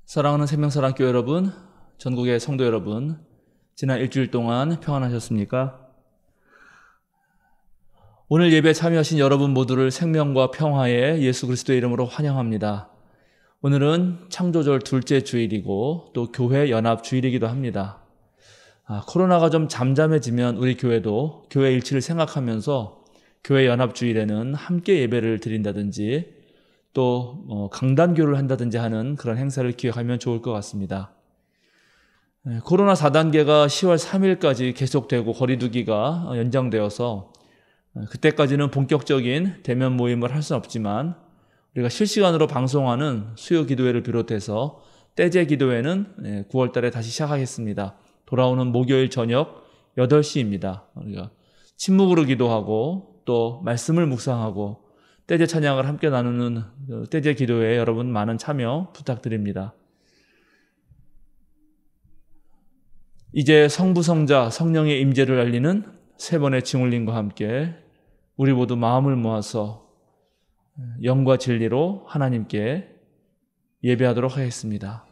사랑하는 생명사랑교회 여러분, 전국의 성도 여러분, 지난 일주일 동안 평안하셨습니까? 오늘 예배에 참여하신 여러분 모두를 생명과 평화의 예수 그리스도의 이름으로 환영합니다. 오늘은 창조절 둘째 주일이고 또 교회 연합 주일이기도 합니다. 코로나가 좀 잠잠해지면 우리 교회도 교회 일치를 생각하면서 교회 연합 주일에는 함께 예배를 드린다든지 또 강단교를 한다든지 하는 그런 행사를 기획하면 좋을 것 같습니다. 코로나 4단계가 10월 3일까지 계속되고 거리두기가 연장되어서 그때까지는 본격적인 대면 모임을 할 수는 없지만 우리가 실시간으로 방송하는 수요 기도회를 비롯해서 떼제 기도회는 9월 달에 다시 시작하겠습니다. 돌아오는 목요일 저녁 8시입니다. 우리가 침묵으로 기도하고 또 말씀을 묵상하고 떼제 찬양을 함께 나누는 떼제 기도회에 여러분 많은 참여 부탁드립니다. 이제 성부, 성자, 성령의 임재를 알리는 세 번의 징울림과 함께 우리 모두 마음을 모아서 영과 진리로 하나님께 예배하도록 하겠습니다.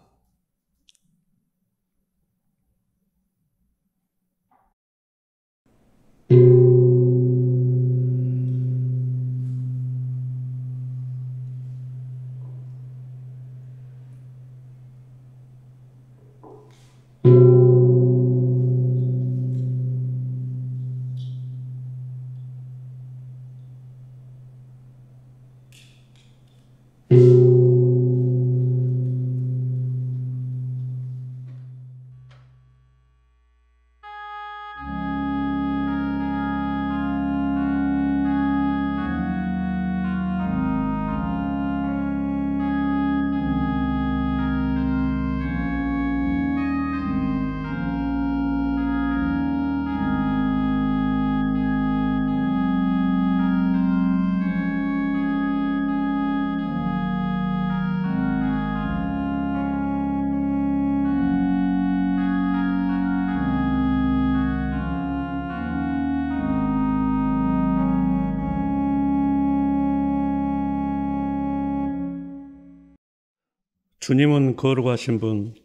주님은 거룩하신 분,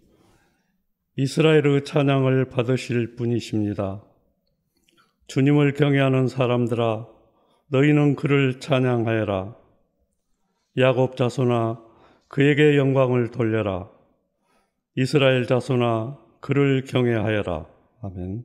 이스라엘의 찬양을 받으실 분이십니다. 주님을 경외하는 사람들아, 너희는 그를 찬양하여라. 야곱 자손아, 그에게 영광을 돌려라. 이스라엘 자손아, 그를 경외하여라. 아멘.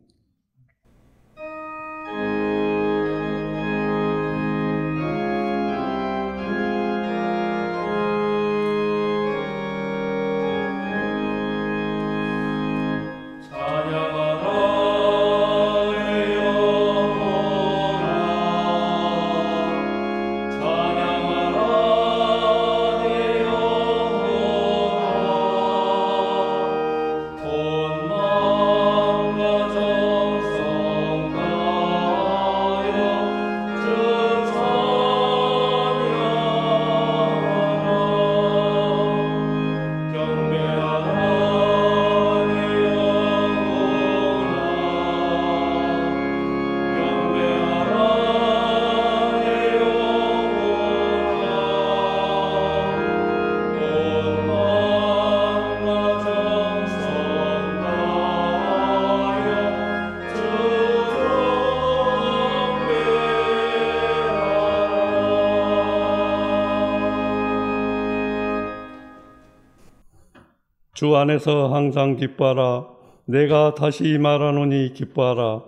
주 안에서 항상 기뻐하라. 내가 다시 말하노니 기뻐하라.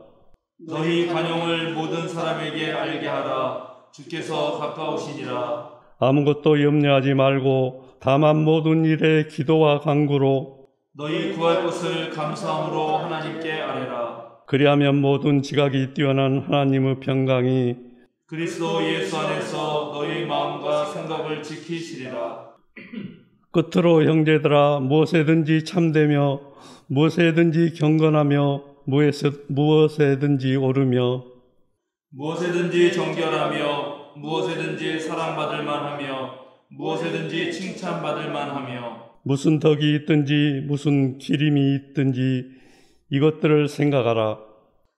너희 간용을 모든 사람에게 알게 하라. 주께서 가까우시니라. 아무것도 염려하지 말고 다만 모든 일에 기도와 간구로 너희 구할 것을 감사함으로 하나님께 아뢰라. 그리하면 모든 지각이 뛰어난 하나님의 평강이 그리스도 예수 안에서 너희 마음과 생각을 지키시리라. 끝으로 형제들아, 무엇에든지 참되며 무엇에든지 경건하며 무엇에든지 옳으며 무엇에든지 정결하며 무엇에든지 사랑받을 만하며 무엇에든지 칭찬받을 만하며 무슨 덕이 있든지 무슨 기림이 있든지 이것들을 생각하라.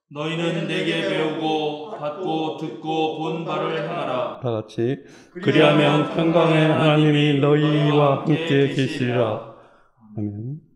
너희는 내게 배우고 받고 듣고 본 바를 행하라. 다 같이 그리하면 평강의 하나님이 너희와 함께 계시리라. 아멘.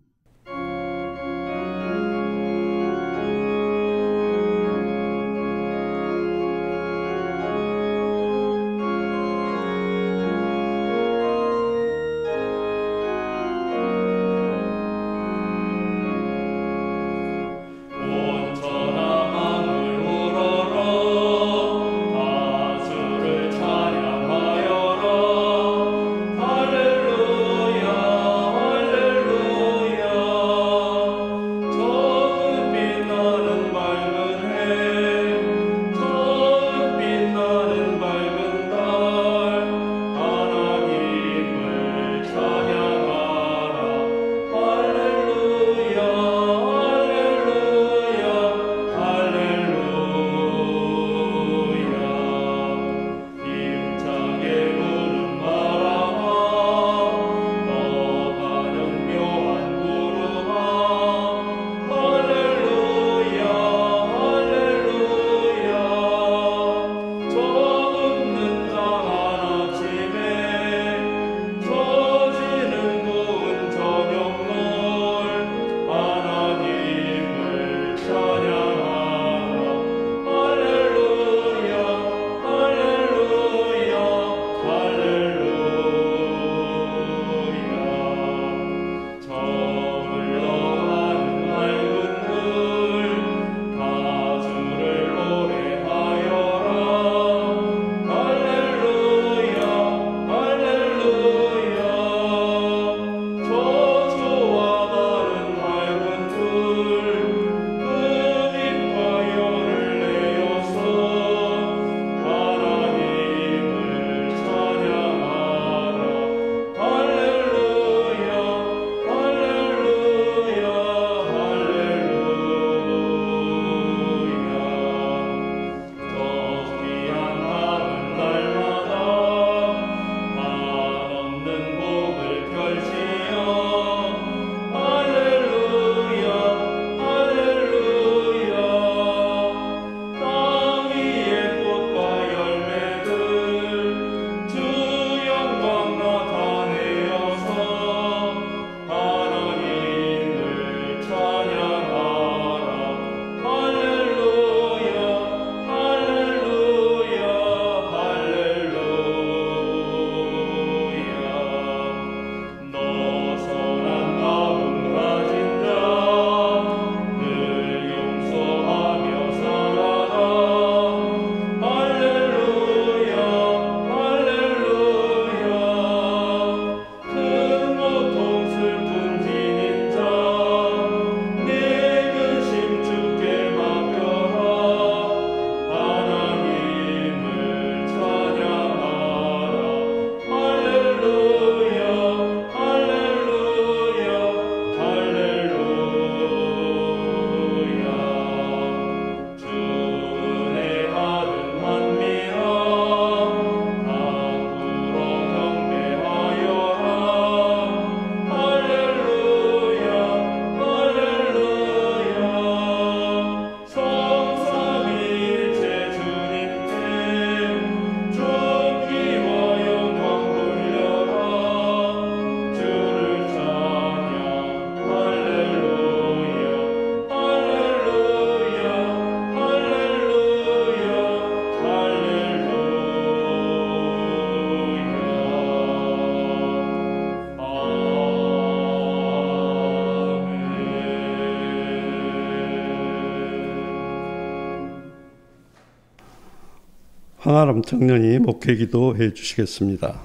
황아람 청년이 목회기도 해주시겠습니다.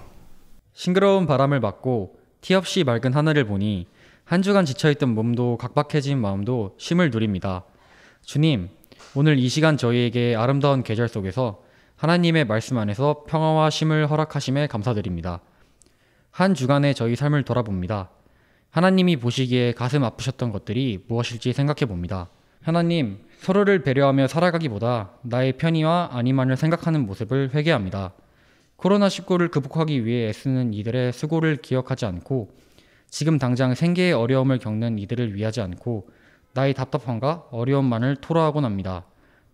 싱그러운 바람을 맞고 티 없이 맑은 하늘을 보니 한 주간 지쳐있던 몸도 각박해진 마음도 쉼을 누립니다. 주님, 오늘 이 시간 저희에게 아름다운 계절 속에서 하나님의 말씀 안에서 평화와 쉼을 허락하심에 감사드립니다. 한 주간의 저희 삶을 돌아봅니다. 하나님이 보시기에 가슴 아프셨던 것들이 무엇일지 생각해 봅니다. 하나님, 서로를 배려하며 살아가기보다 나의 편의와 안위만을 생각하는 모습을 회개합니다. 코로나19를 극복하기 위해 애쓰는 이들의 수고를 기억하지 않고 지금 당장 생계의 어려움을 겪는 이들을 위하지 않고 나의 답답함과 어려움만을 토로하곤 합니다.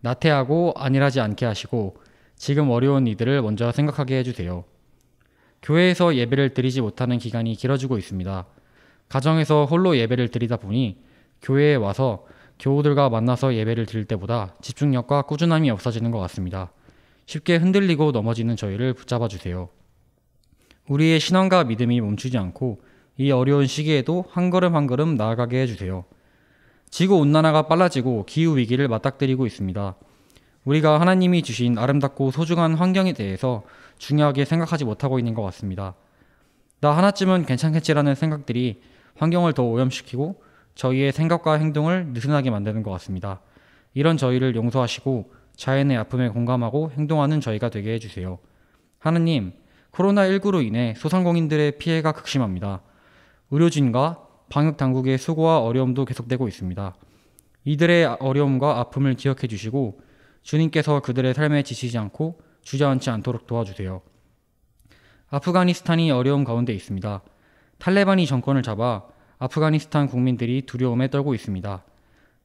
나태하고 안일하지 않게 하시고 지금 어려운 이들을 먼저 생각하게 해주세요. 교회에서 예배를 드리지 못하는 기간이 길어지고 있습니다. 가정에서 홀로 예배를 드리다 보니 교회에 와서 교우들과 만나서 예배를 드릴 때보다 집중력과 꾸준함이 없어지는 것 같습니다. 쉽게 흔들리고 넘어지는 저희를 붙잡아 주세요. 우리의 신앙과 믿음이 멈추지 않고 이 어려운 시기에도 한 걸음 한 걸음 나아가게 해주세요. 지구온난화가 빨라지고 기후위기를 맞닥뜨리고 있습니다. 우리가 하나님이 주신 아름답고 소중한 환경에 대해서 중요하게 생각하지 못하고 있는 것 같습니다. 나 하나쯤은 괜찮겠지라는 생각들이 환경을 더 오염시키고 저희의 생각과 행동을 느슨하게 만드는 것 같습니다. 이런 저희를 용서하시고 자연의 아픔에 공감하고 행동하는 저희가 되게 해주세요. 하느님, 코로나19로 인해 소상공인들의 피해가 극심합니다. 의료진과 방역당국의 수고와 어려움도 계속되고 있습니다. 이들의 어려움과 아픔을 기억해 주시고 주님께서 그들의 삶에 지치지 않고 주저앉지 않도록 도와주세요. 아프가니스탄이 어려움 가운데 있습니다. 탈레반이 정권을 잡아 아프가니스탄 국민들이 두려움에 떨고 있습니다.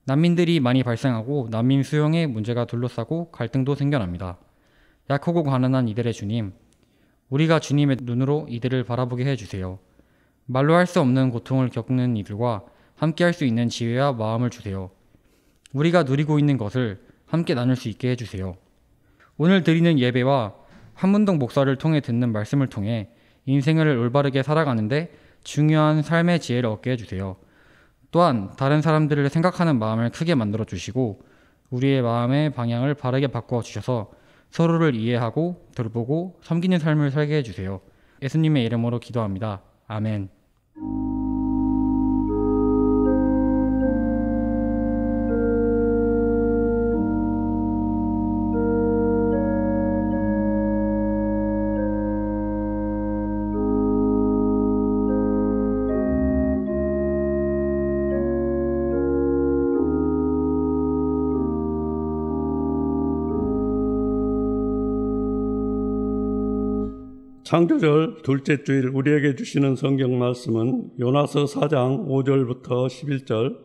난민들이 많이 발생하고 난민 수용에 문제가 둘러싸고 갈등도 생겨납니다. 약하고 가난한 이들의 주님, 우리가 주님의 눈으로 이들을 바라보게 해주세요. 말로 할 수 없는 고통을 겪는 이들과 함께 할 수 있는 지혜와 마음을 주세요. 우리가 누리고 있는 것을 함께 나눌 수 있게 해주세요. 오늘 드리는 예배와 한문동 목사를 통해 듣는 말씀을 통해 인생을 올바르게 살아가는데 중요한 삶의 지혜를 얻게 해주세요. 또한 다른 사람들을 생각하는 마음을 크게 만들어 주시고 우리의 마음의 방향을 바르게 바꾸어 주셔서 서로를 이해하고 돌보고 섬기는 삶을 살게 해주세요. 예수님의 이름으로 기도합니다. 아멘. 창조절 둘째 주일 우리에게 주시는 성경 말씀은 요나서 4장 5절부터 11절,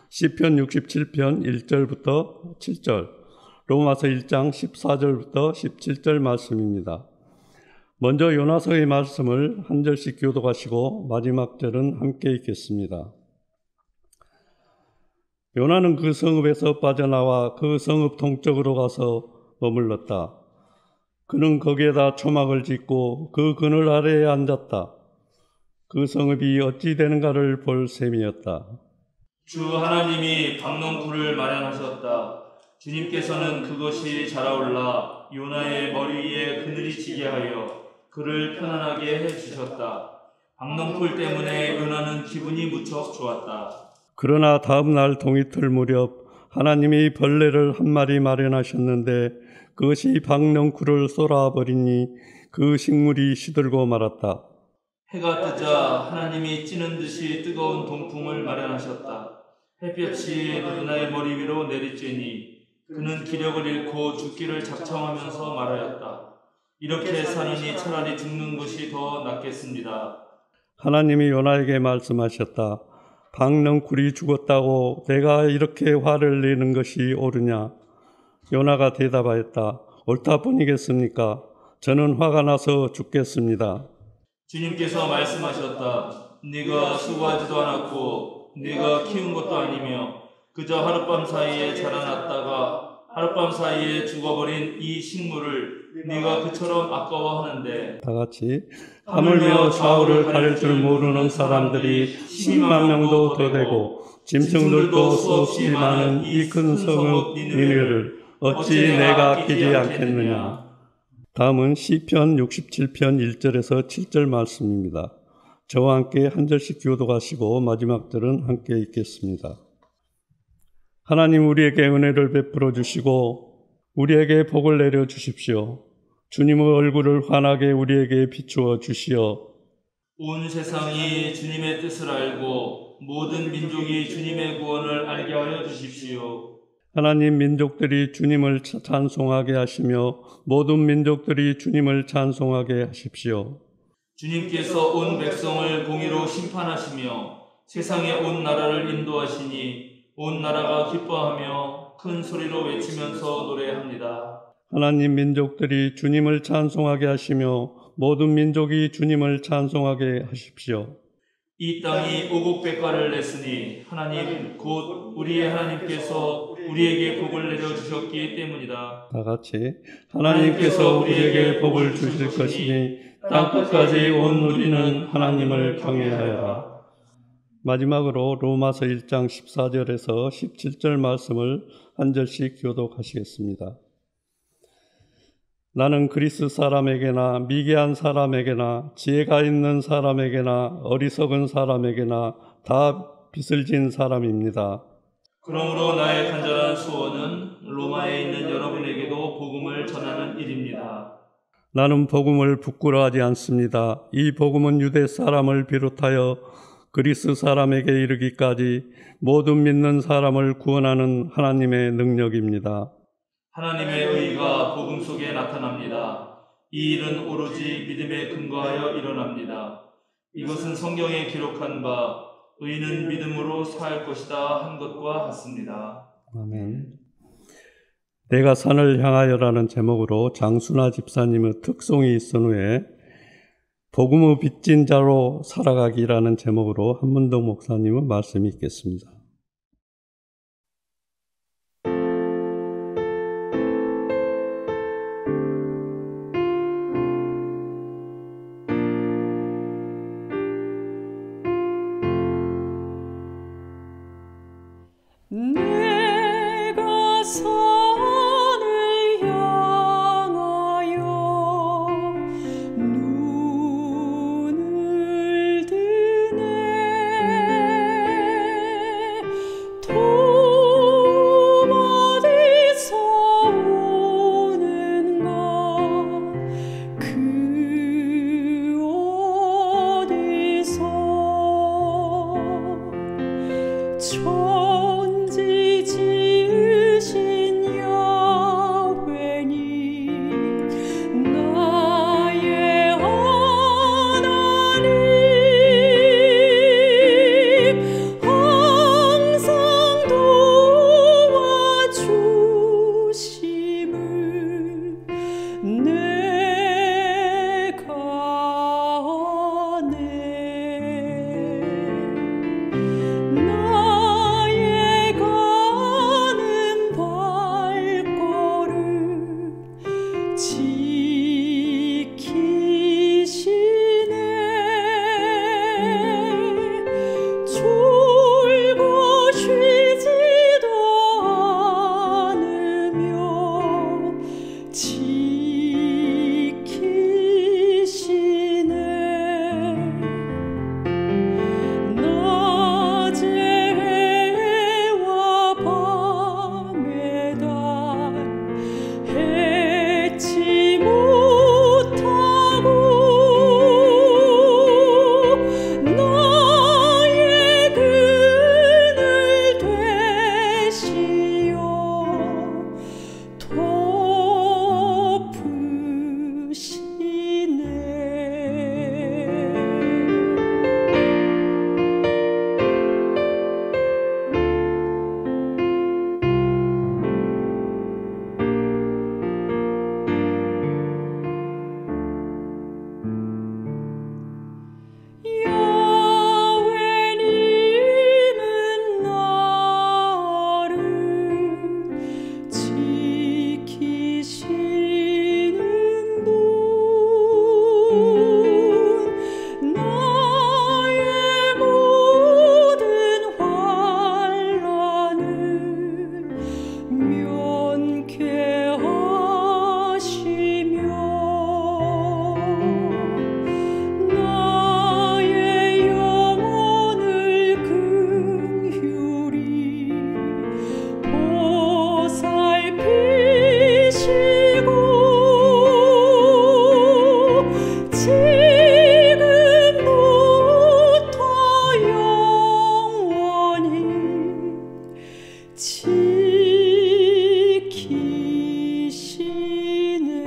시편 67편 1절부터 7절, 로마서 1장 14절부터 17절 말씀입니다. 먼저 요나서의 말씀을 한 절씩 교독하시고 마지막 절은 함께 읽겠습니다. 요나는 그 성읍에서 빠져나와 그 성읍 동쪽으로 가서 머물렀다. 그는 거기에다 초막을 짓고 그 그늘 아래에 앉았다. 그 성읍이 어찌 되는가를 볼 셈이었다. 주 하나님이 박농쿨을 마련하셨다. 주님께서는 그것이 자라올라 요나의 머리 위에 그늘이 지게 하여 그를 편안하게 해주셨다. 박농쿨 때문에 요나는 기분이 무척 좋았다. 그러나 다음 날 동이틀 무렵 하나님이 벌레를 한 마리 마련하셨는데 그것이 박넝쿨을 쏘아버리니 그 식물이 시들고 말았다. 해가 뜨자 하나님이 찌는 듯이 뜨거운 동풍을 마련하셨다. 햇볕이 요나의 머리 위로 내리쬐니 그는 기력을 잃고 죽기를 작정하면서 말하였다. 이렇게 사느니 차라리 죽는 것이 더 낫겠습니다. 하나님이 요나에게 말씀하셨다. 박넝쿨이 죽었다고 내가 이렇게 화를 내는 것이 옳으냐? 요나가 대답하였다. 옳다 뿐이겠습니까? 저는 화가 나서 죽겠습니다. 주님께서 말씀하셨다. 네가 수고하지도 않았고 네가 키운 것도 아니며 그저 하룻밤 사이에 자라났다가 하룻밤 사이에 죽어버린 이 식물을 네가 그처럼 아까워하는데 다 같이 하물며 좌우를 가릴 줄 모르는 사람들이 10만 명도 더 되고 짐승들도 수없이 많은 이 큰 성읍 니느웨를 어찌 내가 아끼지 않겠느냐. 다음은 시편 67편 1절에서 7절 말씀입니다. 저와 함께 한 절씩 교독하시고 마지막 절은 함께 읽겠습니다. 하나님 우리에게 은혜를 베풀어 주시고 우리에게 복을 내려 주십시오. 주님의 얼굴을 환하게 우리에게 비추어 주시어 온 세상이 주님의 뜻을 알고 모든 민족이 주님의 구원을 알게 하여 주십시오. 하나님 민족들이 주님을 찬송하게 하시며 모든 민족들이 주님을 찬송하게 하십시오. 주님께서 온 백성을 공의로 심판하시며 세상의 온 나라를 인도하시니 온 나라가 기뻐하며 큰 소리로 외치면서 노래합니다. 하나님 민족들이 주님을 찬송하게 하시며 모든 민족이 주님을 찬송하게 하십시오. 이 땅이 오곡백과를 냈으니 하나님 곧 우리의 하나님께서 우리에게 복을 내려주셨기 때문이다. 다 같이 하나님께서 우리에게 복을 주실 것이니 땅끝까지 온 우리는 하나님을 경외하여라. 마지막으로 로마서 1장 14절에서 17절 말씀을 한 절씩 교독하시겠습니다. 나는 그리스 사람에게나 미개한 사람에게나 지혜가 있는 사람에게나 어리석은 사람에게나 다 빚을 진 사람입니다. 그러므로 나의 간절한 소원은 로마에 있는 여러분에게도 복음을 전하는 일입니다. 나는 복음을 부끄러워하지 않습니다. 이 복음은 유대 사람을 비롯하여 그리스 사람에게 이르기까지 모든 믿는 사람을 구원하는 하나님의 능력입니다. 하나님의 의가 복음 속에 나타납니다. 이 일은 오로지 믿음에 근거하여 일어납니다. 이것은 성경에 기록한 바 의는 믿음으로 살 것이다 한 것과 같습니다. 아멘. 내가 산을 향하여라는 제목으로 장순아 집사님의 특송이 있은 후에 복음의 빚진 자로 살아가기라는 제목으로 한문동 목사님의 말씀이 있겠습니다. 내가 산을 향하여 눈을 드네 도움 어디서 오는가 그 어디서 천지 지으신 야훼니 나의 하나님 항상 도와주심을 내가 아네. 나의 가는 발걸음 지키시네. 졸고 쉬지도 않으며 지키시네. 낮에 해와 밤에 달 해치 못하고 나의 그늘 되시어 덮으시네. 야훼님은 나를 지키시는 분 나의 모든 환난을 면케하시며 나의 영혼을 긍휼히 보살피시고 지금부터 영원히 지키시네.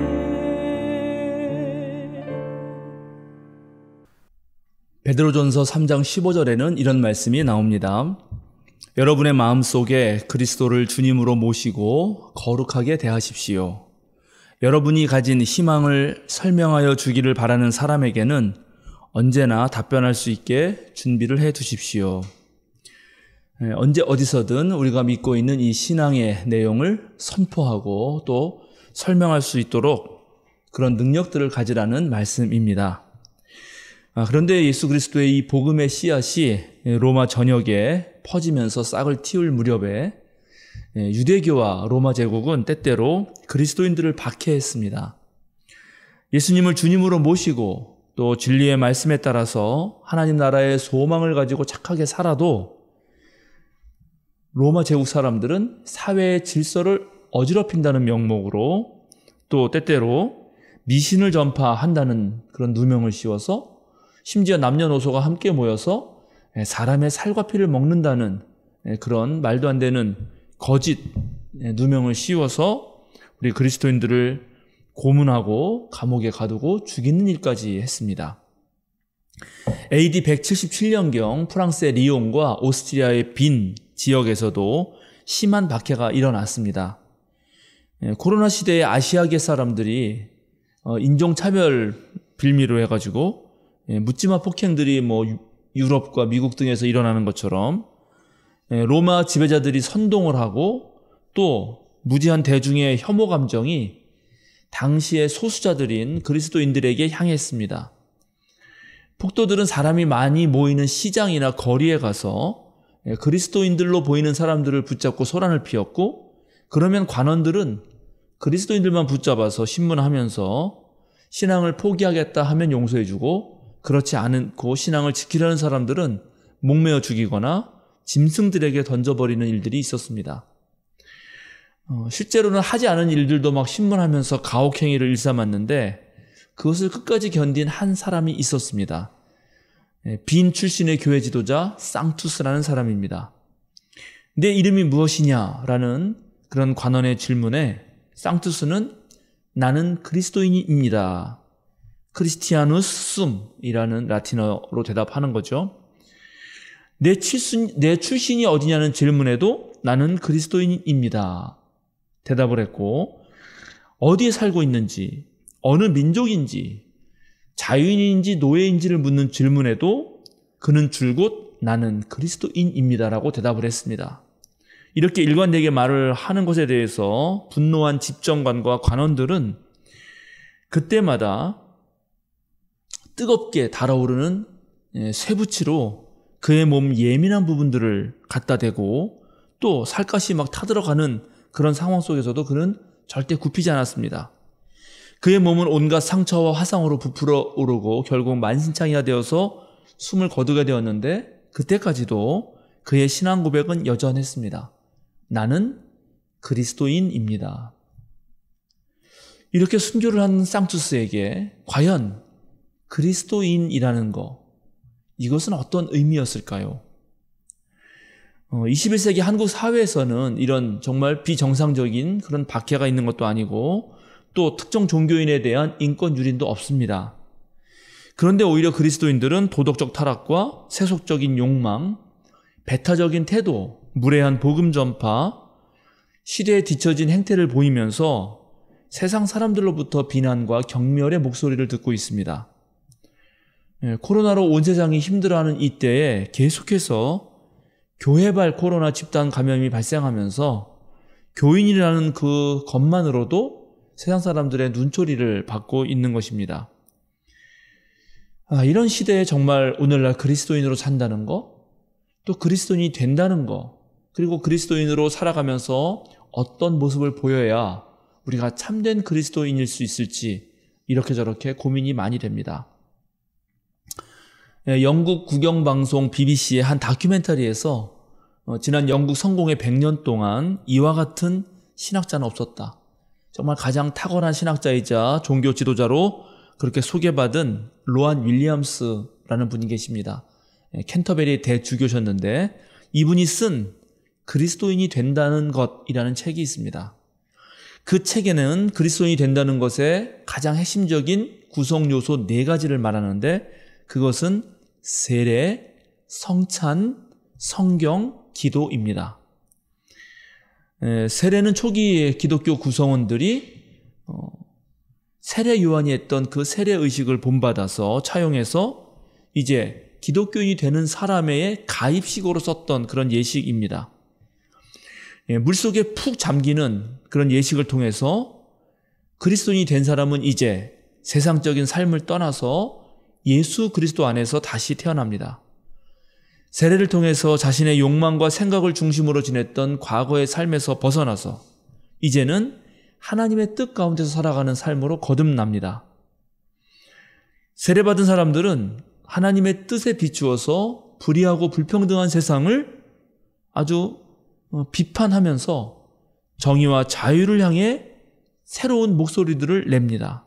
베드로전서 3장 15절에는 이런 말씀이 나옵니다. 여러분의 마음속에 그리스도를 주님으로 모시고 거룩하게 대하십시오. 여러분이 가진 희망을 설명하여 주기를 바라는 사람에게는 언제나 답변할 수 있게 준비를 해 두십시오. 언제 어디서든 우리가 믿고 있는 이 신앙의 내용을 선포하고 또 설명할 수 있도록 그런 능력들을 가지라는 말씀입니다. 그런데 예수 그리스도의 이 복음의 씨앗이 로마 전역에 퍼지면서 싹을 틔울 무렵에 유대교와 로마 제국은 때때로 그리스도인들을 박해했습니다. 예수님을 주님으로 모시고 또 진리의 말씀에 따라서 하나님 나라의 소망을 가지고 착하게 살아도 로마 제국 사람들은 사회의 질서를 어지럽힌다는 명목으로 또 때때로 미신을 전파한다는 그런 누명을 씌워서 심지어 남녀노소가 함께 모여서 사람의 살과 피를 먹는다는 그런 말도 안 되는 거짓 누명을 씌워서 우리 그리스도인들을 고문하고 감옥에 가두고 죽이는 일까지 했습니다. AD 177년경 프랑스의 리옹과 오스트리아의 빈 지역에서도 심한 박해가 일어났습니다. 코로나 시대에 아시아계 사람들이 인종차별 빌미로 해가지고 묻지마 폭행들이 유럽과 미국 등에서 일어나는 것처럼 로마 지배자들이 선동을 하고 또 무지한 대중의 혐오 감정이 당시의 소수자들인 그리스도인들에게 향했습니다. 폭도들은 사람이 많이 모이는 시장이나 거리에 가서 그리스도인들로 보이는 사람들을 붙잡고 소란을 피웠고, 그러면 관원들은 그리스도인들만 붙잡아서 신문하면서 신앙을 포기하겠다 하면 용서해주고, 그렇지 않고 신앙을 지키려는 사람들은 목매어 죽이거나 짐승들에게 던져버리는 일들이 있었습니다. 실제로는 하지 않은 일들도 막 신문하면서 가혹행위를 일삼았는데 그것을 끝까지 견딘 한 사람이 있었습니다. 빈 출신의 교회 지도자 상투스라는 사람입니다. 내 이름이 무엇이냐라는 그런 관원의 질문에 상투스는 나는 그리스도인입니다. 크리스티아누스 숨이라는 라틴어로 대답하는 거죠. 내 출신이 어디냐는 질문에도 나는 그리스도인입니다. 대답을 했고, 어디에 살고 있는지, 어느 민족인지, 자유인인지 노예인지를 묻는 질문에도 그는 줄곧 나는 그리스도인입니다라고 대답을 했습니다. 이렇게 일관되게 말을 하는 것에 대해서 분노한 집정관과 관원들은 그때마다 뜨겁게 달아오르는 쇠붙이로 그의 몸 예민한 부분들을 갖다 대고 또 살갗이 막 타들어가는 그런 상황 속에서도 그는 절대 굽히지 않았습니다. 그의 몸은 온갖 상처와 화상으로 부풀어 오르고 결국 만신창이가 되어서 숨을 거두게 되었는데 그때까지도 그의 신앙 고백은 여전했습니다. 나는 그리스도인입니다. 이렇게 순교를 한 상투스에게 과연 그리스도인이라는 거, 이것은 어떤 의미였을까요? 21세기 한국 사회에서는 이런 정말 비정상적인 그런 박해가 있는 것도 아니고 또 특정 종교인에 대한 인권 유린도 없습니다. 그런데 오히려 그리스도인들은 도덕적 타락과 세속적인 욕망, 배타적인 태도, 무례한 복음 전파, 시대에 뒤처진 행태를 보이면서 세상 사람들로부터 비난과 경멸의 목소리를 듣고 있습니다. 코로나로 온 세상이 힘들어하는 이때에 계속해서 교회발 코로나 집단 감염이 발생하면서 교인이라는 그 것만으로도 세상 사람들의 눈초리를 받고 있는 것입니다. 이런 시대에 정말 오늘날 그리스도인으로 산다는 거, 또 그리스도인이 된다는 거, 그리고 그리스도인으로 살아가면서 어떤 모습을 보여야 우리가 참된 그리스도인일 수 있을지 이렇게 저렇게 고민이 많이 됩니다. 영국 국영방송 BBC의 한 다큐멘터리에서 지난 영국 성공의 100년 동안 이와 같은 신학자는 없었다. 정말 가장 탁월한 신학자이자 종교 지도자로 그렇게 소개받은 로안 윌리엄스라는 분이 계십니다. 캔터베리 대주교셨는데 이분이 쓴 그리스도인이 된다는 것이라는 책이 있습니다. 그 책에는 그리스도인이 된다는 것의 가장 핵심적인 구성 요소 4가지를 말하는데 그것은 세례, 성찬, 성경, 기도입니다. 세례는 초기 기독교 구성원들이 세례 요한이 했던 그 세례 의식을 본받아서 차용해서 이제 기독교인이 되는 사람의 가입식으로 썼던 그런 예식입니다. 물속에 푹 잠기는 그런 예식을 통해서 그리스도인이 된 사람은 이제 세상적인 삶을 떠나서 예수 그리스도 안에서 다시 태어납니다. 세례를 통해서 자신의 욕망과 생각을 중심으로 지냈던 과거의 삶에서 벗어나서 이제는 하나님의 뜻 가운데서 살아가는 삶으로 거듭납니다. 세례받은 사람들은 하나님의 뜻에 비추어서 불의하고 불평등한 세상을 아주 비판하면서 정의와 자유를 향해 새로운 목소리들을 냅니다.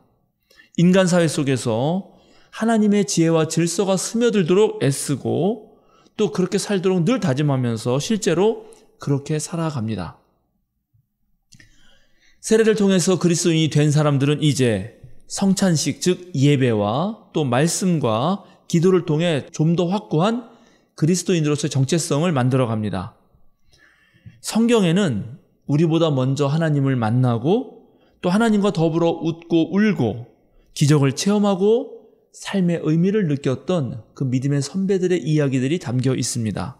인간 사회 속에서 하나님의 지혜와 질서가 스며들도록 애쓰고 또 그렇게 살도록 늘 다짐하면서 실제로 그렇게 살아갑니다. 세례를 통해서 그리스도인이 된 사람들은 이제 성찬식, 즉 예배와 또 말씀과 기도를 통해 좀 더 확고한 그리스도인으로서의 정체성을 만들어갑니다. 성경에는 우리보다 먼저 하나님을 만나고 또 하나님과 더불어 웃고 울고 기적을 체험하고 삶의 의미를 느꼈던 그 믿음의 선배들의 이야기들이 담겨 있습니다.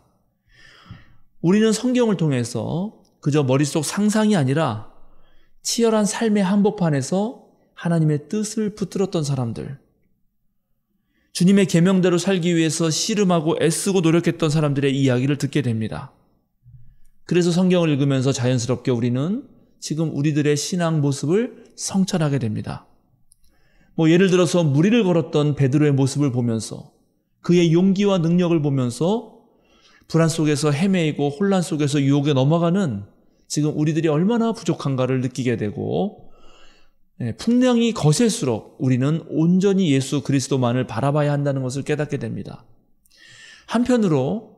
우리는 성경을 통해서 그저 머릿속 상상이 아니라 치열한 삶의 한복판에서 하나님의 뜻을 붙들었던 사람들, 주님의 계명대로 살기 위해서 씨름하고 애쓰고 노력했던 사람들의 이야기를 듣게 됩니다. 그래서 성경을 읽으면서 자연스럽게 우리는 지금 우리들의 신앙 모습을 성찰하게 됩니다. 예를 들어서 무리를 걸었던 베드로의 모습을 보면서 그의 용기와 능력을 보면서 불안 속에서 헤매이고 혼란 속에서 유혹에 넘어가는 지금 우리들이 얼마나 부족한가를 느끼게 되고 풍랑이 거셀수록 우리는 온전히 예수 그리스도만을 바라봐야 한다는 것을 깨닫게 됩니다. 한편으로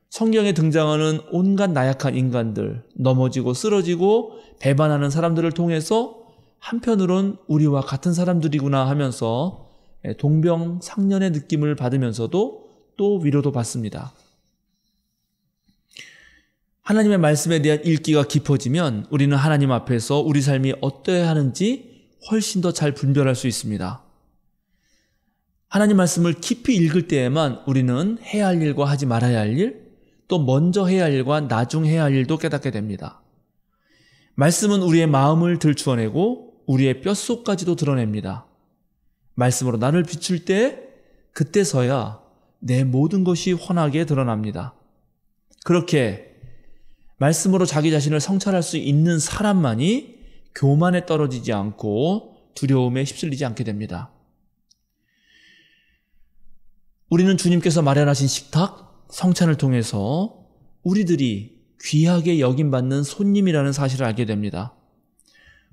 성경에 등장하는 온갖 나약한 인간들, 넘어지고 쓰러지고 배반하는 사람들을 통해서 한편으론 우리와 같은 사람들이구나 하면서 동병상련의 느낌을 받으면서도 또 위로도 받습니다. 하나님의 말씀에 대한 읽기가 깊어지면 우리는 하나님 앞에서 우리 삶이 어떠해야 하는지 훨씬 더 잘 분별할 수 있습니다. 하나님 말씀을 깊이 읽을 때에만 우리는 해야 할 일과 하지 말아야 할 일, 또 먼저 해야 할 일과 나중 해야 할 일도 깨닫게 됩니다. 말씀은 우리의 마음을 들추어내고 우리의 뼛속까지도 드러냅니다. 말씀으로 나를 비출 때 그때서야 내 모든 것이 환하게 드러납니다. 그렇게 말씀으로 자기 자신을 성찰할 수 있는 사람만이 교만에 떨어지지 않고 두려움에 휩쓸리지 않게 됩니다. 우리는 주님께서 마련하신 식탁, 성찬을 통해서 우리들이 귀하게 여김받는 손님이라는 사실을 알게 됩니다.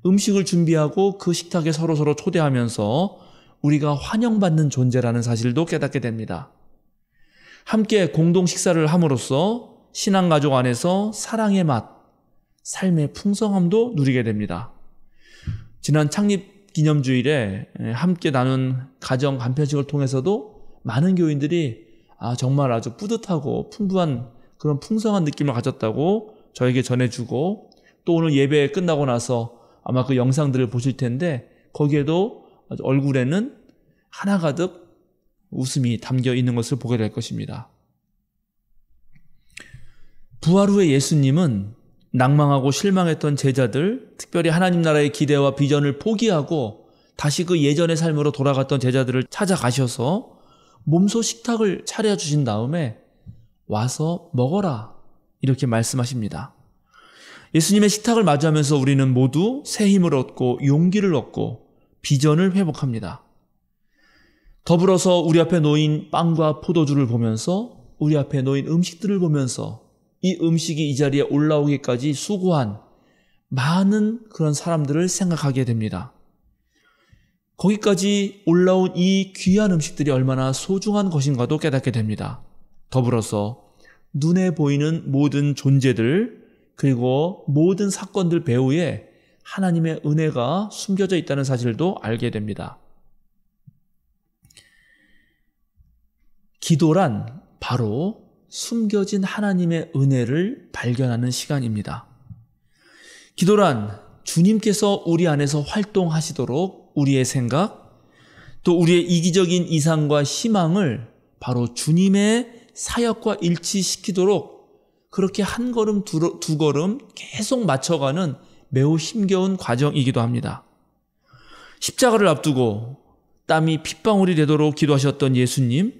음식을 준비하고 그 식탁에 서로 초대하면서 우리가 환영받는 존재라는 사실도 깨닫게 됩니다. 함께 공동 식사를 함으로써 신앙가족 안에서 사랑의 맛, 삶의 풍성함도 누리게 됩니다. 지난 창립기념주일에 함께 나눈 가정 간편식을 통해서도 많은 교인들이 정말 아주 뿌듯하고 풍부한 그런 풍성한 느낌을 가졌다고 저에게 전해주고, 또 오늘 예배 끝나고 나서 아마 그 영상들을 보실 텐데 거기에도 얼굴에는 하나가득 웃음이 담겨 있는 것을 보게 될 것입니다. 부활 후에 예수님은 낭망하고 실망했던 제자들, 특별히 하나님 나라의 기대와 비전을 포기하고 다시 그 예전의 삶으로 돌아갔던 제자들을 찾아가셔서 몸소 식탁을 차려주신 다음에 와서 먹어라, 이렇게 말씀하십니다. 예수님의 식탁을 맞이하면서 우리는 모두 새 힘을 얻고 용기를 얻고 비전을 회복합니다. 더불어서 우리 앞에 놓인 빵과 포도주를 보면서, 우리 앞에 놓인 음식들을 보면서 이 음식이 이 자리에 올라오기까지 수고한 많은 그런 사람들을 생각하게 됩니다. 거기까지 올라온 이 귀한 음식들이 얼마나 소중한 것인가도 깨닫게 됩니다. 더불어서 눈에 보이는 모든 존재들, 그리고 모든 사건들 배후에 하나님의 은혜가 숨겨져 있다는 사실도 알게 됩니다. 기도란 바로 숨겨진 하나님의 은혜를 발견하는 시간입니다. 기도란 주님께서 우리 안에서 활동하시도록 우리의 생각, 또 우리의 이기적인 이상과 희망을 바로 주님의 사역과 일치시키도록 그렇게 한 걸음 두 걸음 계속 맞춰가는 매우 힘겨운 과정이기도 합니다. 십자가를 앞두고 땀이 핏방울이 되도록 기도하셨던 예수님,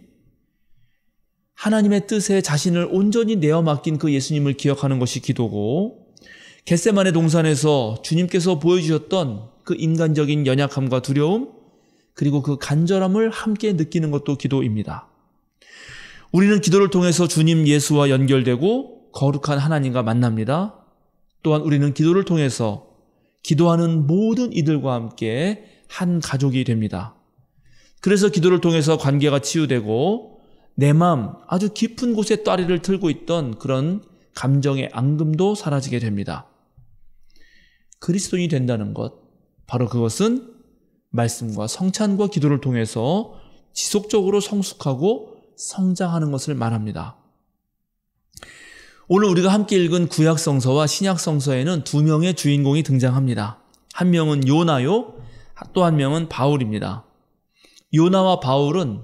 하나님의 뜻에 자신을 온전히 내어 맡긴 그 예수님을 기억하는 것이 기도고, 겟세마네 동산에서 주님께서 보여주셨던 그 인간적인 연약함과 두려움, 그리고 그 간절함을 함께 느끼는 것도 기도입니다. 우리는 기도를 통해서 주님 예수와 연결되고 거룩한 하나님과 만납니다. 또한 우리는 기도를 통해서 기도하는 모든 이들과 함께 한 가족이 됩니다. 그래서 기도를 통해서 관계가 치유되고 내 마음 아주 깊은 곳에 따리를 틀고 있던 그런 감정의 앙금도 사라지게 됩니다. 그리스도인이 된다는 것, 바로 그것은 말씀과 성찬과 기도를 통해서 지속적으로 성숙하고 성장하는 것을 말합니다. 오늘 우리가 함께 읽은 구약성서와 신약성서에는 두 명의 주인공이 등장합니다. 한 명은 요나요, 또 한 명은 바울입니다. 요나와 바울은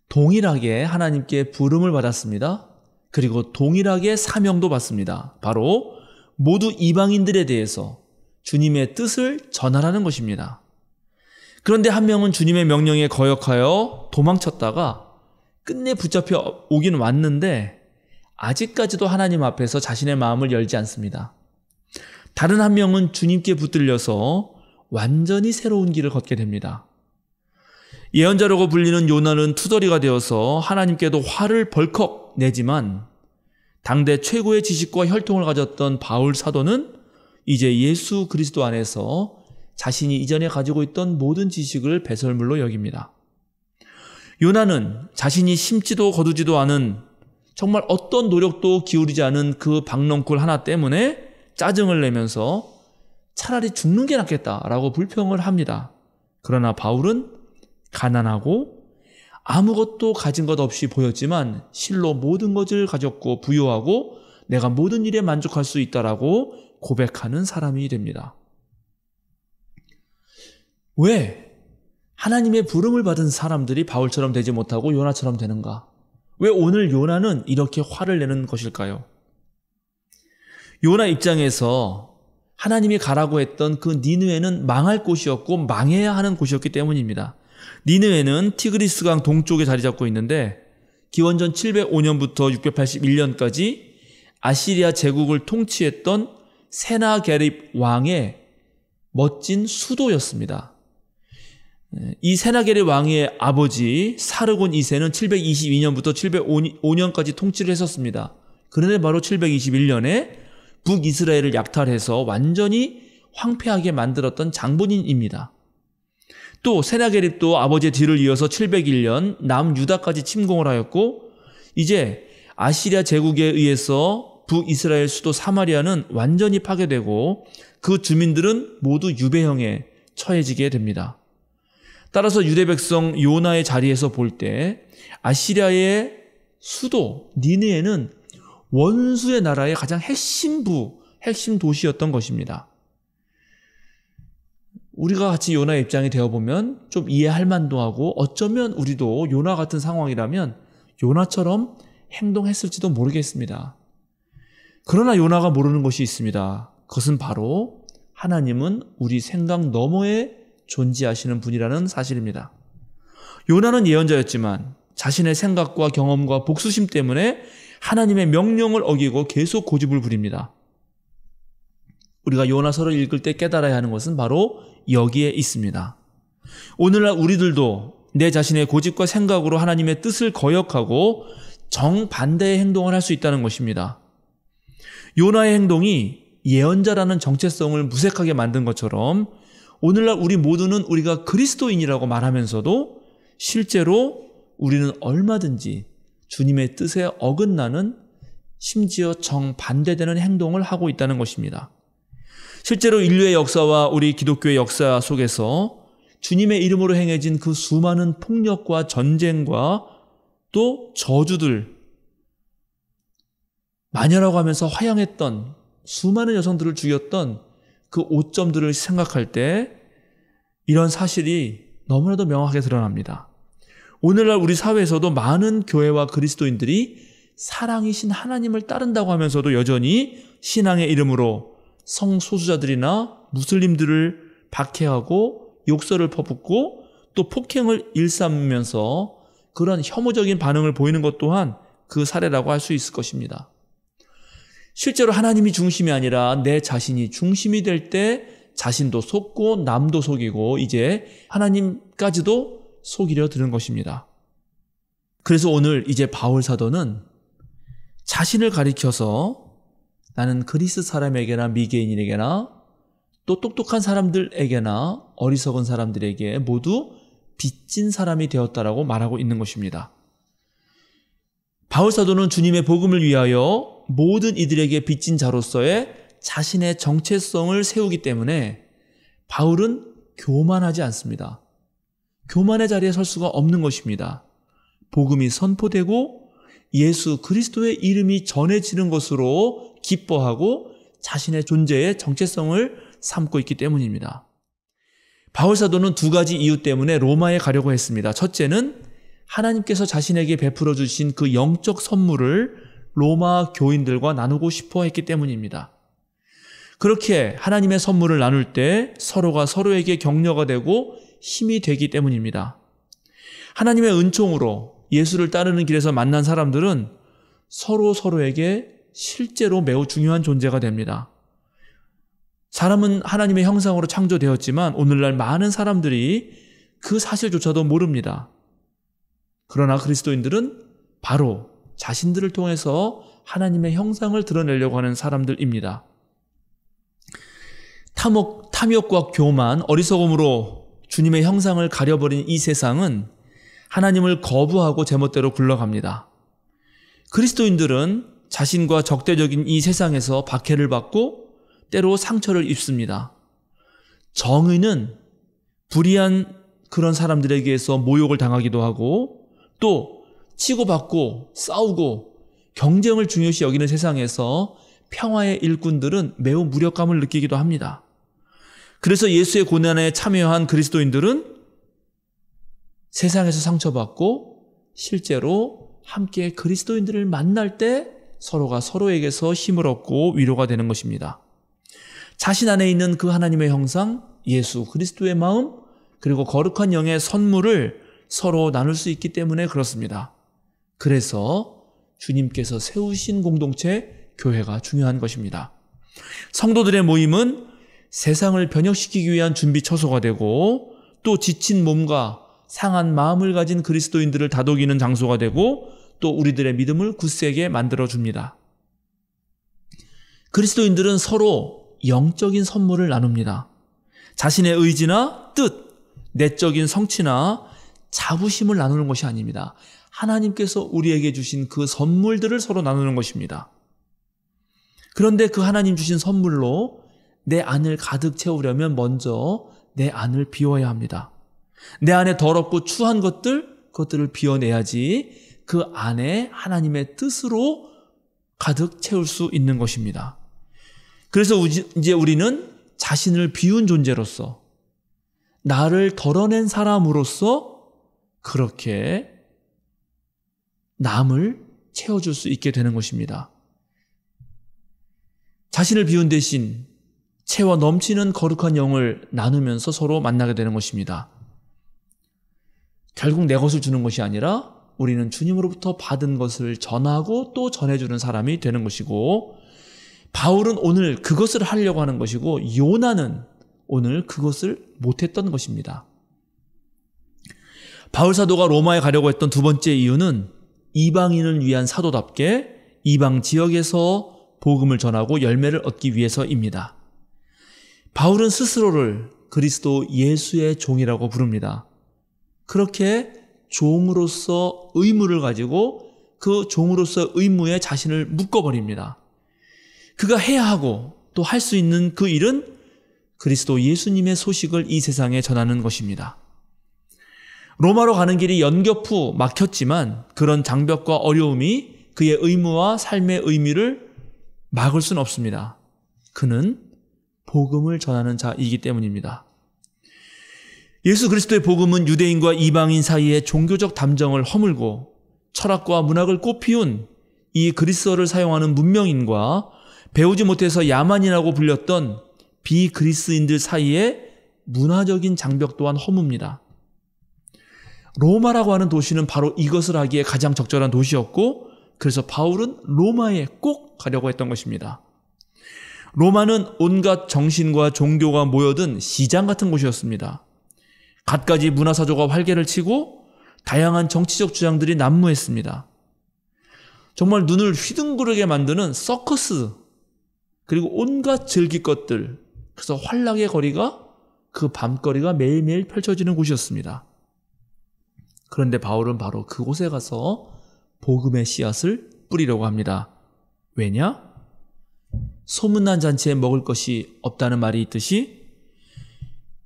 동일하게 하나님께 부름을 받았습니다. 그리고 동일하게 사명도 받습니다. 바로 모두 이방인들에 대해서 주님의 뜻을 전하라는 것입니다. 그런데 한 명은 주님의 명령에 거역하여 도망쳤다가 끝내 붙잡혀 오긴 왔는데 아직까지도 하나님 앞에서 자신의 마음을 열지 않습니다. 다른 한 명은 주님께 붙들려서 완전히 새로운 길을 걷게 됩니다. 예언자라고 불리는 요나는 투덜이가 되어서 하나님께도 화를 벌컥 내지만 당대 최고의 지식과 혈통을 가졌던 바울 사도는 이제 예수 그리스도 안에서 자신이 이전에 가지고 있던 모든 지식을 배설물로 여깁니다. 요나는 자신이 심지도 거두지도 않은, 정말 어떤 노력도 기울이지 않은 그 박넝쿨 하나 때문에 짜증을 내면서 차라리 죽는 게 낫겠다라고 불평을 합니다. 그러나 바울은 가난하고 아무것도 가진 것 없이 보였지만 실로 모든 것을 가졌고 부유하고 내가 모든 일에 만족할 수 있다라고 고백하는 사람이 됩니다. 왜 하나님의 부름을 받은 사람들이 바울처럼 되지 못하고 요나처럼 되는가? 왜 오늘 요나는 이렇게 화를 내는 것일까요? 요나 입장에서 하나님이 가라고 했던 그 니느웨는 망할 곳이었고 망해야 하는 곳이었기 때문입니다. 니느웨는 티그리스강 동쪽에 자리 잡고 있는데 기원전 705년부터 681년까지 아시리아 제국을 통치했던 세나게립 왕의 멋진 수도였습니다. 이 세나게립 왕의 아버지 사르곤 2세는 722년부터 705년까지 통치를 했었습니다. 그런데 바로 721년에 북이스라엘을 약탈해서 완전히 황폐하게 만들었던 장본인입니다. 또 세나게립도 아버지의 뒤를 이어서 701년 남유다까지 침공을 하였고 이제 아시리아 제국에 의해서 북이스라엘 수도 사마리아는 완전히 파괴되고 그 주민들은 모두 유배형에 처해지게 됩니다. 따라서 유대 백성 요나의 자리에서 볼 때 아시리아의 수도 니느웨는 원수의 나라의 가장 핵심 도시였던 것입니다. 우리가 같이 요나의 입장이 되어보면 좀 이해할 만도 하고 어쩌면 우리도 요나 같은 상황이라면 요나처럼 행동했을지도 모르겠습니다. 그러나 요나가 모르는 것이 있습니다. 그것은 바로 하나님은 우리 생각 너머에 존재하시는 분이라는 사실입니다. 요나는 예언자였지만 자신의 생각과 경험과 복수심 때문에 하나님의 명령을 어기고 계속 고집을 부립니다. 우리가 요나서를 읽을 때 깨달아야 하는 것은 바로 여기에 있습니다. 오늘날 우리들도 내 자신의 고집과 생각으로 하나님의 뜻을 거역하고 정반대의 행동을 할 수 있다는 것입니다. 요나의 행동이 예언자라는 정체성을 무색하게 만든 것처럼 오늘날 우리 모두는 우리가 그리스도인이라고 말하면서도 실제로 우리는 얼마든지 주님의 뜻에 어긋나는 심지어 정반대되는 행동을 하고 있다는 것입니다. 실제로 인류의 역사와 우리 기독교의 역사 속에서 주님의 이름으로 행해진 그 수많은 폭력과 전쟁과 또 저주들, 마녀라고 하면서 화양했던 수많은 여성들을 죽였던 그 오점들을 생각할 때 이런 사실이 너무나도 명확하게 드러납니다. 오늘날 우리 사회에서도 많은 교회와 그리스도인들이 사랑이신 하나님을 따른다고 하면서도 여전히 신앙의 이름으로 성소수자들이나 무슬림들을 박해하고 욕설을 퍼붓고 또 폭행을 일삼으면서 그런 혐오적인 반응을 보이는 것 또한 그 사례라고 할 수 있을 것입니다. 실제로 하나님이 중심이 아니라 내 자신이 중심이 될 때 자신도 속고 남도 속이고 이제 하나님까지도 속이려 드는 것입니다. 그래서 오늘 이제 바울 사도는 자신을 가리켜서 나는 그리스 사람에게나 미개인에게나 또 똑똑한 사람들에게나 어리석은 사람들에게 모두 빚진 사람이 되었다라고 말하고 있는 것입니다. 바울 사도는 주님의 복음을 위하여 모든 이들에게 빚진 자로서의 자신의 정체성을 세우기 때문에 바울은 교만하지 않습니다. 교만의 자리에 설 수가 없는 것입니다. 복음이 선포되고 예수 그리스도의 이름이 전해지는 것으로 기뻐하고 자신의 존재의 정체성을 삼고 있기 때문입니다. 바울 사도는 두 가지 이유 때문에 로마에 가려고 했습니다. 첫째는 하나님께서 자신에게 베풀어 주신 그 영적 선물을 로마 교인들과 나누고 싶어 했기 때문입니다. 그렇게 하나님의 선물을 나눌 때 서로가 서로에게 격려가 되고 힘이 되기 때문입니다. 하나님의 은총으로 예수를 따르는 길에서 만난 사람들은 서로에게 실제로 매우 중요한 존재가 됩니다. 사람은 하나님의 형상으로 창조되었지만 오늘날 많은 사람들이 그 사실조차도 모릅니다. 그러나 그리스도인들은 바로 자신들을 통해서 하나님의 형상을 드러내려고 하는 사람들입니다. 탐욕과 교만, 어리석음으로 주님의 형상을 가려버린 이 세상은 하나님을 거부하고 제멋대로 굴러갑니다. 그리스도인들은 자신과 적대적인 이 세상에서 박해를 받고 때로 상처를 입습니다. 정의는 불의한 그런 사람들에게서 모욕을 당하기도 하고 또 치고받고 싸우고 경쟁을 중요시 여기는 세상에서 평화의 일꾼들은 매우 무력감을 느끼기도 합니다. 그래서 예수의 고난에 참여한 그리스도인들은 세상에서 상처받고 실제로 함께 그리스도인들을 만날 때 서로가 서로에게서 힘을 얻고 위로가 되는 것입니다. 자신 안에 있는 그 하나님의 형상, 예수 그리스도의 마음, 그리고 거룩한 영의 선물을 서로 나눌 수 있기 때문에 그렇습니다. 그래서 주님께서 세우신 공동체, 교회가 중요한 것입니다. 성도들의 모임은 세상을 변혁시키기 위한 준비 처소가 되고 또 지친 몸과 상한 마음을 가진 그리스도인들을 다독이는 장소가 되고 또 우리들의 믿음을 굳세게 만들어줍니다. 그리스도인들은 서로 영적인 선물을 나눕니다. 자신의 의지나 뜻, 내적인 성취나 자부심을 나누는 것이 아닙니다. 하나님께서 우리에게 주신 그 선물들을 서로 나누는 것입니다. 그런데 그 하나님 주신 선물로 내 안을 가득 채우려면 먼저 내 안을 비워야 합니다. 내 안에 더럽고 추한 그것들을 비워내야지 그 안에 하나님의 뜻으로 가득 채울 수 있는 것입니다. 그래서 이제 우리는 자신을 비운 존재로서 나를 덜어낸 사람으로서 그렇게 남을 채워줄 수 있게 되는 것입니다. 자신을 비운 대신 채워 넘치는 거룩한 영을 나누면서 서로 만나게 되는 것입니다. 결국 내 것을 주는 것이 아니라 우리는 주님으로부터 받은 것을 전하고 또 전해주는 사람이 되는 것이고, 바울은 오늘 그것을 하려고 하는 것이고 요나는 오늘 그것을 못했던 것입니다. 바울 사도가 로마에 가려고 했던 두 번째 이유는 이방인을 위한 사도답게 이방 지역에서 복음을 전하고 열매를 얻기 위해서입니다. 바울은 스스로를 그리스도 예수의 종이라고 부릅니다. 그렇게 종으로서 의무를 가지고 그 종으로서 의무에 자신을 묶어버립니다. 그가 해야 하고 또 할 수 있는 그 일은 그리스도 예수님의 소식을 이 세상에 전하는 것입니다. 로마로 가는 길이 연거푸 막혔지만 그런 장벽과 어려움이 그의 의무와 삶의 의미를 막을 수는 없습니다. 그는 복음을 전하는 자이기 때문입니다. 예수 그리스도의 복음은 유대인과 이방인 사이의 종교적 담정을 허물고 철학과 문학을 꽃피운 이 그리스어를 사용하는 문명인과 배우지 못해서 야만인이라고 불렸던 비그리스인들 사이에 문화적인 장벽 또한 허뭅니다. 로마라고 하는 도시는 바로 이것을 하기에 가장 적절한 도시였고, 그래서 바울은 로마에 꼭 가려고 했던 것입니다. 로마는 온갖 정신과 종교가 모여든 시장 같은 곳이었습니다. 갖가지 문화사조가 활개를 치고 다양한 정치적 주장들이 난무했습니다. 정말 눈을 휘둥그르게 만드는 서커스, 그리고 온갖 즐길 것들, 그래서 환락의 거리가, 그 밤거리가 매일매일 펼쳐지는 곳이었습니다. 그런데 바울은 바로 그곳에 가서 복음의 씨앗을 뿌리려고 합니다. 왜냐? 소문난 잔치에 먹을 것이 없다는 말이 있듯이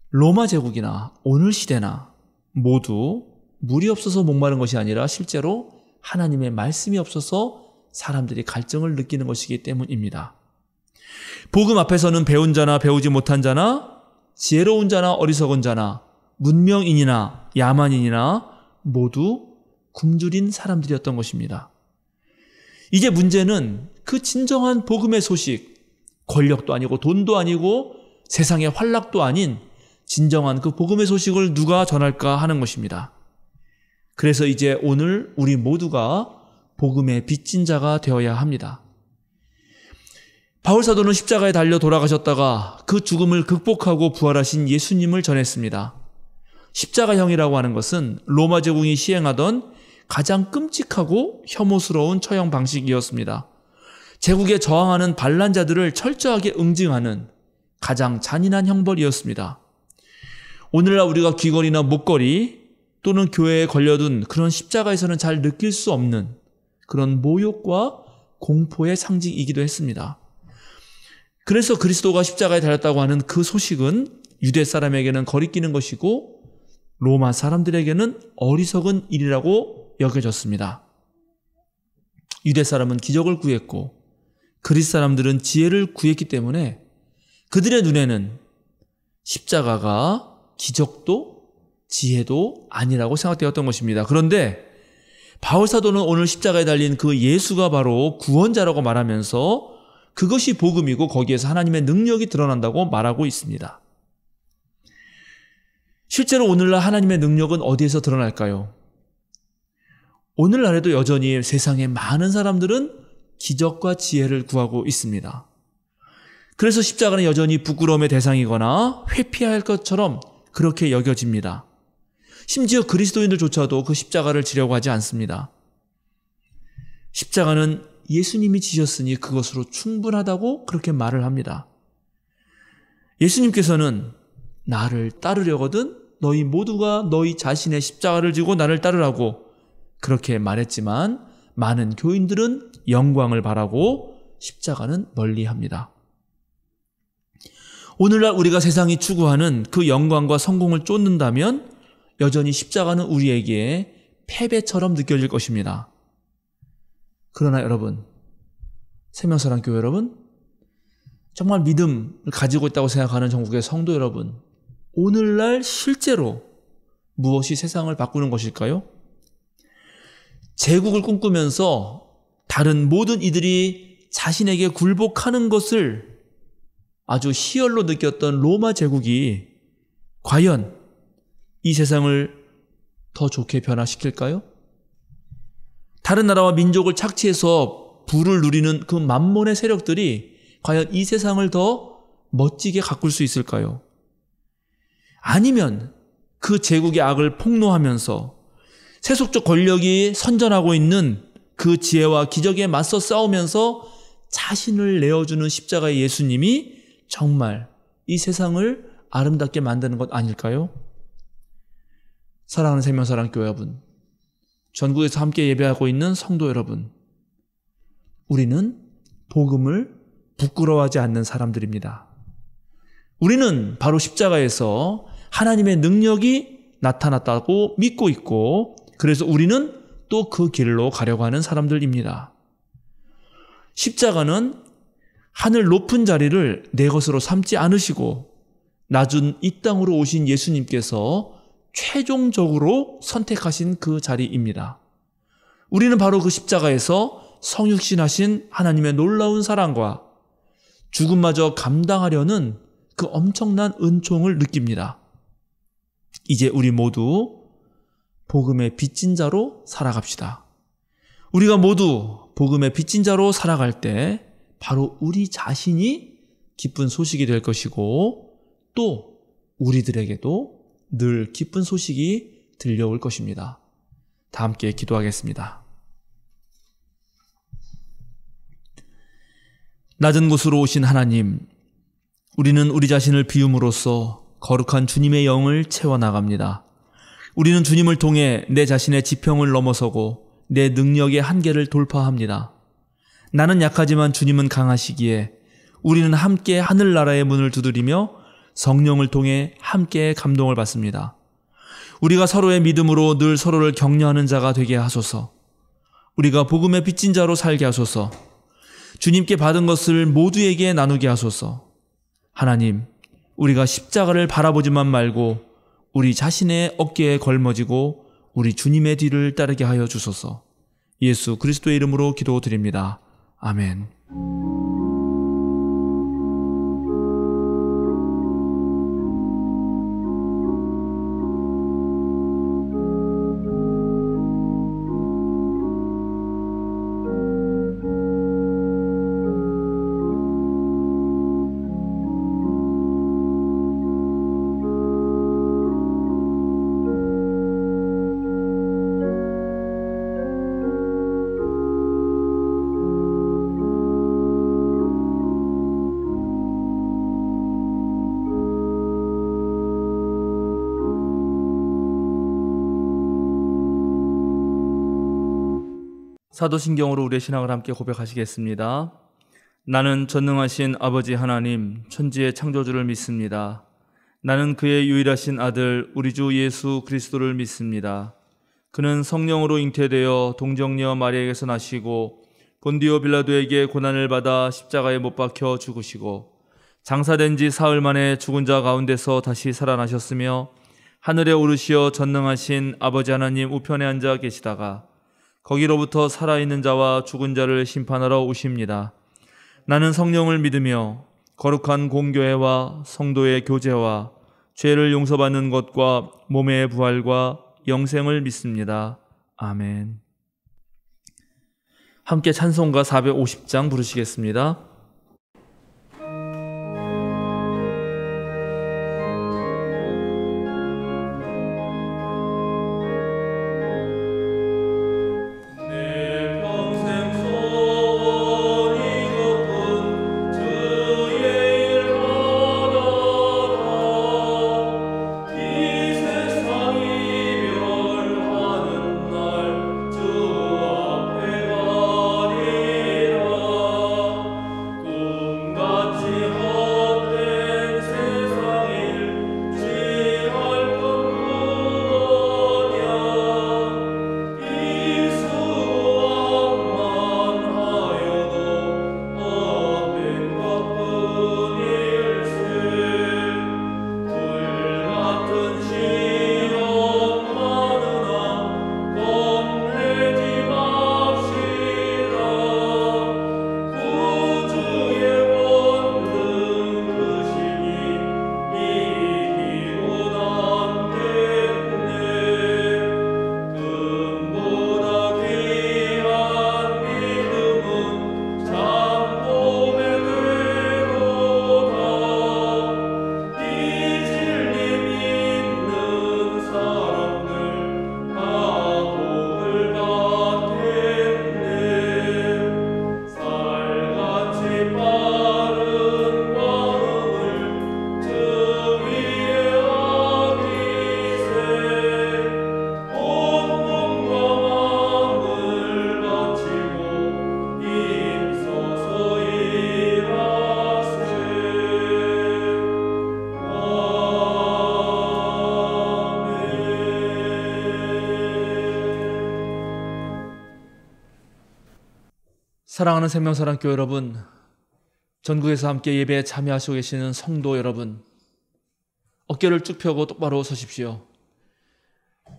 로마 제국이나 오늘 시대나 모두 물이 없어서 목마른 것이 아니라 실제로 하나님의 말씀이 없어서 사람들이 갈증을 느끼는 것이기 때문입니다. 복음 앞에서는 배운 자나 배우지 못한 자나 지혜로운 자나 어리석은 자나 문명인이나 야만인이나 모두 굶주린 사람들이었던 것입니다. 이제 문제는 그 진정한 복음의 소식, 권력도 아니고 돈도 아니고 세상의 환락도 아닌 진정한 그 복음의 소식을 누가 전할까 하는 것입니다. 그래서 이제 오늘 우리 모두가 복음의 빚진 자가 되어야 합니다. 바울 사도는 십자가에 달려 돌아가셨다가 그 죽음을 극복하고 부활하신 예수님을 전했습니다. 십자가형이라고 하는 것은 로마 제국이 시행하던 가장 끔찍하고 혐오스러운 처형 방식이었습니다. 제국에 저항하는 반란자들을 철저하게 응징하는 가장 잔인한 형벌이었습니다. 오늘날 우리가 귀걸이나 목걸이 또는 교회에 걸려둔 그런 십자가에서는 잘 느낄 수 없는 그런 모욕과 공포의 상징이기도 했습니다. 그래서 그리스도가 십자가에 달렸다고 하는 그 소식은 유대 사람에게는 거리끼는 것이고 로마 사람들에게는 어리석은 일이라고 여겨졌습니다. 유대 사람은 기적을 구했고 그리스 사람들은 지혜를 구했기 때문에 그들의 눈에는 십자가가 기적도 지혜도 아니라고 생각되었던 것입니다. 그런데 바울 사도는 오늘 십자가에 달린 그 예수가 바로 구원자라고 말하면서 그것이 복음이고 거기에서 하나님의 능력이 드러난다고 말하고 있습니다. 실제로 오늘날 하나님의 능력은 어디에서 드러날까요? 오늘날에도 여전히 세상에 많은 사람들은 기적과 지혜를 구하고 있습니다. 그래서 십자가는 여전히 부끄러움의 대상이거나 회피해야 할 것처럼 그렇게 여겨집니다. 심지어 그리스도인들조차도 그 십자가를 지려고 하지 않습니다. 십자가는 예수님이 지셨으니 그것으로 충분하다고 그렇게 말을 합니다. 예수님께서는 나를 따르려거든 너희 모두가 너희 자신의 십자가를 지고 나를 따르라고 그렇게 말했지만 많은 교인들은 영광을 바라고 십자가는 멀리합니다. 오늘날 우리가 세상이 추구하는 그 영광과 성공을 쫓는다면 여전히 십자가는 우리에게 패배처럼 느껴질 것입니다. 그러나 여러분, 생명사랑교회 여러분, 정말 믿음을 가지고 있다고 생각하는 전국의 성도 여러분, 오늘날 실제로 무엇이 세상을 바꾸는 것일까요? 제국을 꿈꾸면서 다른 모든 이들이 자신에게 굴복하는 것을 아주 희열로 느꼈던 로마 제국이 과연 이 세상을 더 좋게 변화시킬까요? 다른 나라와 민족을 착취해서 부를 누리는 그 만몬의 세력들이 과연 이 세상을 더 멋지게 가꿀 수 있을까요? 아니면 그 제국의 악을 폭로하면서 세속적 권력이 선전하고 있는 그 지혜와 기적에 맞서 싸우면서 자신을 내어주는 십자가의 예수님이 정말 이 세상을 아름답게 만드는 것 아닐까요? 사랑하는 생명사랑교회 여러분, 전국에서 함께 예배하고 있는 성도 여러분, 우리는 복음을 부끄러워하지 않는 사람들입니다. 우리는 바로 십자가에서 하나님의 능력이 나타났다고 믿고 있고 그래서 우리는 또 그 길로 가려고 하는 사람들입니다. 십자가는 하늘 높은 자리를 내 것으로 삼지 않으시고 낮은 이 땅으로 오신 예수님께서 최종적으로 선택하신 그 자리입니다. 우리는 바로 그 십자가에서 성육신하신 하나님의 놀라운 사랑과 죽음마저 감당하려는 그 엄청난 은총을 느낍니다. 이제 우리 모두 복음의 빚진 자로 살아갑시다. 우리가 모두 복음의 빚진 자로 살아갈 때 바로 우리 자신이 기쁜 소식이 될 것이고 또 우리들에게도 늘 기쁜 소식이 들려올 것입니다. 다 함께 기도하겠습니다. 낮은 곳으로 오신 하나님, 우리는 우리 자신을 비움으로써 거룩한 주님의 영을 채워나갑니다. 우리는 주님을 통해 내 자신의 지평을 넘어서고 내 능력의 한계를 돌파합니다. 나는 약하지만 주님은 강하시기에 우리는 함께 하늘나라의 문을 두드리며 성령을 통해 함께 감동을 받습니다. 우리가 서로의 믿음으로 늘 서로를 격려하는 자가 되게 하소서. 우리가 복음의 빚진 자로 살게 하소서. 주님께 받은 것을 모두에게 나누게 하소서. 하나님, 우리가 십자가를 바라보지만 말고 우리 자신의 어깨에 걸머지고 우리 주님의 뒤를 따르게 하여 주소서. 예수 그리스도의 이름으로 기도드립니다. 아멘. 사도신경으로 우리의 신앙을 함께 고백하시겠습니다. 나는 전능하신 아버지 하나님, 천지의 창조주를 믿습니다. 나는 그의 유일하신 아들 우리 주 예수 그리스도를 믿습니다. 그는 성령으로 잉태되어 동정녀 마리아에게서 나시고 본디오 빌라도에게 고난을 받아 십자가에 못 박혀 죽으시고 장사된 지 사흘 만에 죽은 자 가운데서 다시 살아나셨으며 하늘에 오르시어 전능하신 아버지 하나님 우편에 앉아 계시다가 거기로부터 살아있는 자와 죽은 자를 심판하러 오십니다. 나는 성령을 믿으며 거룩한 공교회와 성도의 교제와 죄를 용서받는 것과 몸의 부활과 영생을 믿습니다. 아멘. 함께 찬송가 450장 부르시겠습니다. 사랑하는 생명사랑교회 여러분, 전국에서 함께 예배에 참여하시고 계시는 성도 여러분, 어깨를 쭉 펴고 똑바로 서십시오.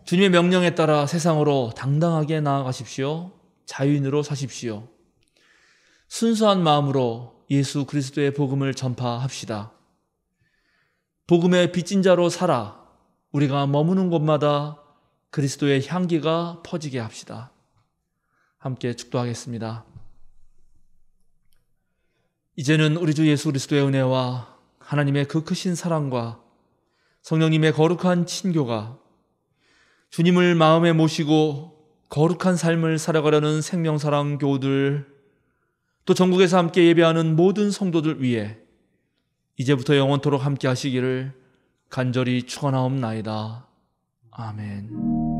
주님의 명령에 따라 세상으로 당당하게 나아가십시오. 자유인으로 사십시오. 순수한 마음으로 예수 그리스도의 복음을 전파합시다. 복음의 빚진 자로 살아 우리가 머무는 곳마다 그리스도의 향기가 퍼지게 합시다. 함께 축도하겠습니다. 이제는 우리 주 예수 그리스도의 은혜와 하나님의 그 크신 사랑과 성령님의 거룩한 친교가 주님을 마음에 모시고 거룩한 삶을 살아가려는 생명사랑 교우들, 또 전국에서 함께 예배하는 모든 성도들 위해 이제부터 영원토록 함께 하시기를 간절히 축원하옵나이다. 아멘.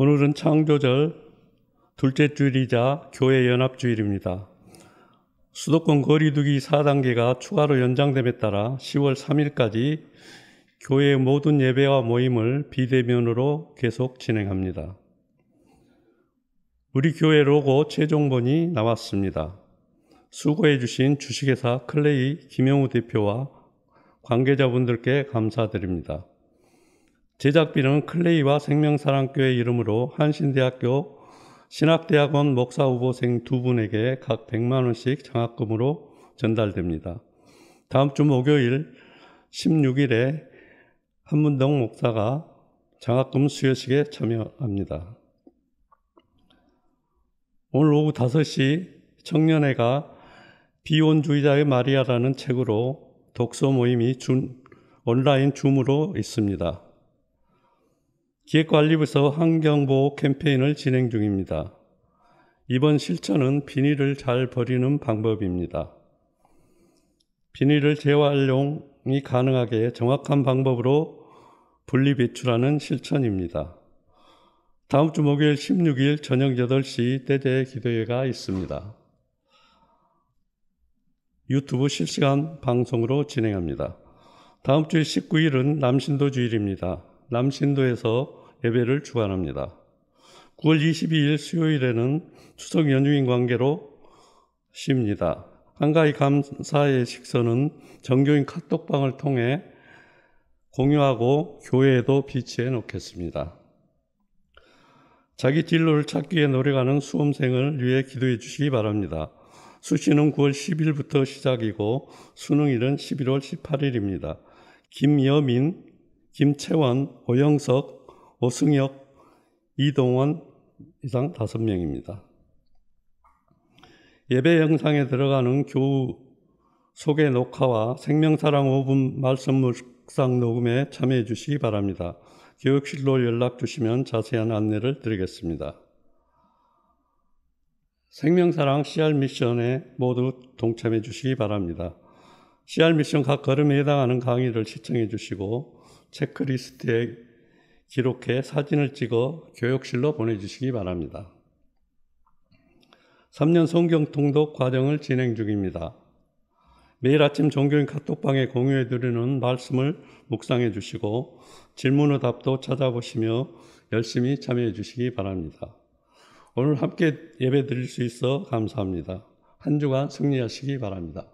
오늘은 창조절 둘째 주일이자 교회 연합주일입니다. 수도권 거리두기 4단계가 추가로 연장됨에 따라 10월 3일까지 교회의 모든 예배와 모임을 비대면으로 계속 진행합니다. 우리 교회 로고 최종본이 나왔습니다. 수고해 주신 주식회사 클레이 김영우 대표와 관계자분들께 감사드립니다. 제작비는 클레이와 생명사랑교회 이름으로 한신대학교 신학대학원 목사후보생 2분에게 각 100만 원씩 장학금으로 전달됩니다. 다음 주 목요일 16일에 한문동 목사가 장학금 수여식에 참여합니다. 오늘 오후 5시 청년회가 비혼주의자의 마리아라는 책으로 독서 모임이 온라인 줌으로 있습니다. 기획관리부에서 환경보호 캠페인을 진행 중입니다. 이번 실천은 비닐을 잘 버리는 방법입니다. 비닐을 재활용이 가능하게 정확한 방법으로 분리배출하는 실천입니다. 다음 주 목요일 16일 저녁 8시 대제 기도회가 있습니다. 유튜브 실시간 방송으로 진행합니다. 다음 주 19일은 남신도 주일입니다. 남신도에서 예배를 주관합니다. 9월 22일 수요일에는 추석 연휴인 관계로 쉽니다. 한가위 감사의 식선은 정교인 카톡방을 통해 공유하고 교회에도 비치해 놓겠습니다. 자기 진로를 찾기 위해 노력하는 수험생을 위해 기도해 주시기 바랍니다. 수시는 9월 10일부터 시작이고 수능일은 11월 18일입니다. 김여민, 김채원, 오영석, 오승혁, 이동원 이상 5명입니다. 예배 영상에 들어가는 교우 소개 녹화와 생명사랑 5분 말씀 묵상 녹음에 참여해 주시기 바랍니다. 교육실로 연락 주시면 자세한 안내를 드리겠습니다. 생명사랑 CR 미션에 모두 동참해 주시기 바랍니다. CR 미션 각 걸음에 해당하는 강의를 시청해 주시고 체크리스트에 기록해 사진을 찍어 교육실로 보내주시기 바랍니다. 3년 성경 통독 과정을 진행 중입니다. 매일 아침 종교인 카톡방에 공유해 드리는 말씀을 묵상해 주시고 질문 응답도 찾아보시며 열심히 참여해 주시기 바랍니다. 오늘 함께 예배 드릴 수 있어 감사합니다. 한 주간 승리하시기 바랍니다.